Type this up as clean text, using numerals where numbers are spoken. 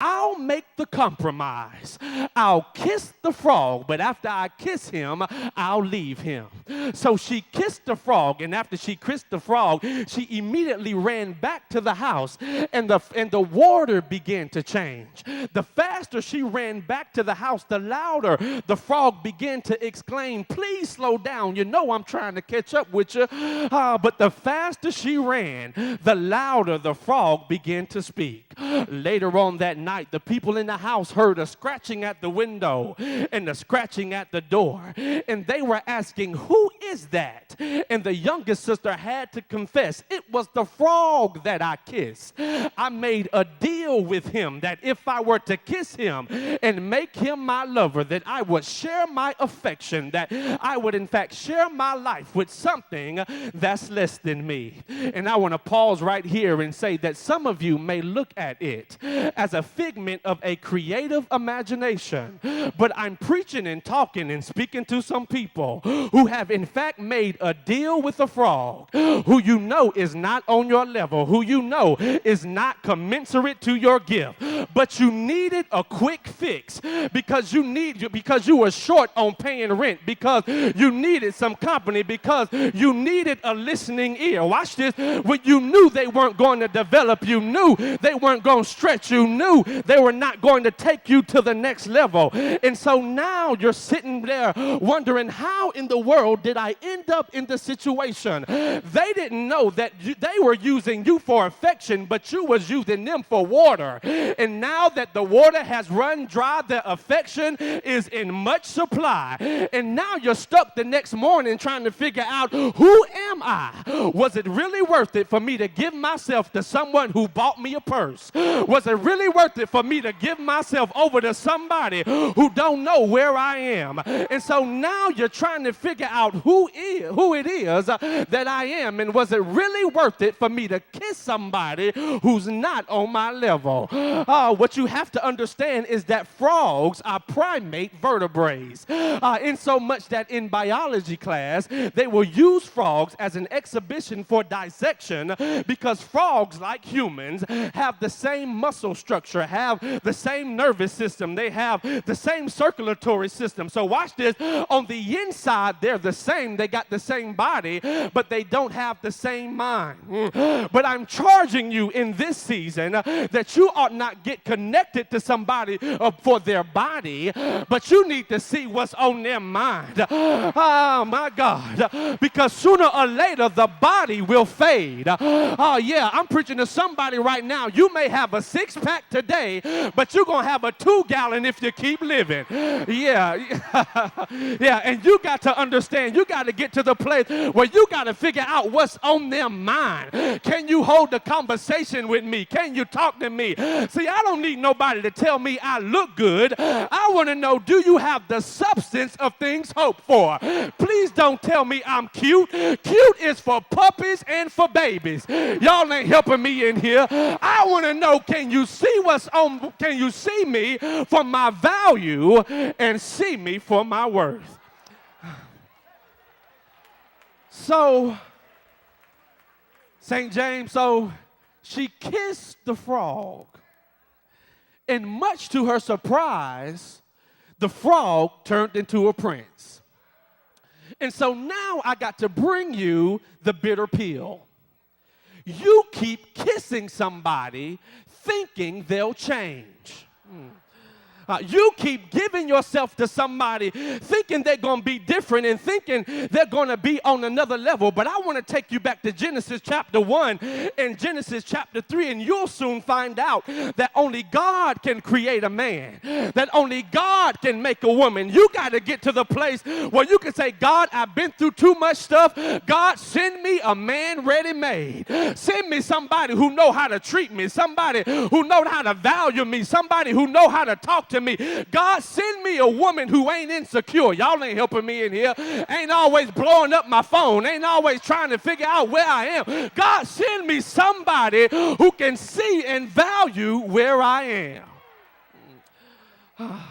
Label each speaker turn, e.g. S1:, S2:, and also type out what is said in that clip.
S1: I'll make the compromise. I'll kiss the frog, but after I kiss him, I'll leave him. So she kissed the frog, and after she kissed the frog, she immediately ran back to the house, and the water began to change. The faster she ran back to the house, the louder the frog began to exclaim, "Please slow down. You know I'm trying to catch up with you." But the faster she ran, the louder the frog began to speak. Later on that night, the people in the house heard a scratching at the window and a scratching at the door. And they were asking, "Who is that?" And the youngest sister had to confess, "It was the frog that I kissed. I made a deal with him that if I were to kiss him and make him my lover, that I would share my affection, that I would in fact share my life with something that's less than me." And I want to pause right here and say that some of you may look at it as a figment of a creative imagination, but I'm preaching and talking and speaking to some people who have in fact made a deal with a frog, who you know is not on your level, who you know is not commensurate to your gift, but you needed a quick fix because you were short on paying rent, because you needed some company, because you needed a listening ear. Watch this. When you knew they weren't going to develop, you knew they weren't going to stretch, you knew they were not going to take you to the next level. And so now you're sitting there wondering, how in the world did I end up in the situation? They didn't know that they were using you for affection, but you was using them for water. And now that the water has run dry, their affection is in much supply. And now you're stuck the next morning trying to figure out, who am I? Was it really worth it for me to give myself to someone who bought me a purse? Was it really worth it for me to give myself over to somebody who don't know where I am? And so now you're trying to figure out who it is that I am, and was it really worth it for me to kiss somebody who's not on my level? What you have to understand is that frogs are primate vertebrates, in so much that in biology class they will use frogs as an exhibition for dissection, because frogs, like humans, have the same muscle structure, have the same nervous system, they have the same circulatory system. So watch this. On the inside, they're the same. They got the same body, but they don't have the same mind. But I'm charging you in this season that you ought not get connected to somebody for their body, but you need to see what's on their mind. Oh, my God. Because sooner or later, the body will fade. Oh, yeah, I'm preaching to somebody right now. You may have a six-pack today, but you're going to have a 2-gallon if you keep living. Yeah. Yeah, and you got to understand, you got to get to the place where you got to figure out what's on their mind. Can you hold the conversation with me? Can you talk to me? See, I don't need nobody to tell me I look good. I want to know, do you have the substance of things hoped for? Please don't tell me I'm cute. Cute is for puppies and for babies. Y'all ain't helping me in here. I want to know, can you see what's on? Can you see me for my value and see me for my worth? So, St. James, so she kissed the frog, and much to her surprise, the frog turned into a prince. And so now I got to bring you the bitter pill. You keep kissing somebody thinking they'll change. You keep giving yourself to somebody thinking they're going to be different and thinking they're going to be on another level. But I want to take you back to Genesis chapter 1 and Genesis chapter 3, and you'll soon find out that only God can create a man, that only God can make a woman. You got to get to the place where you can say, God, I've been through too much stuff. God, send me a man ready-made. Send me somebody who know how to treat me, somebody who know how to value me, somebody who know how to talk to me. God, send me a woman who ain't insecure. Y'all ain't helping me in here. Ain't always blowing up my phone. Ain't always trying to figure out where I am. God, send me somebody who can see and value where I am.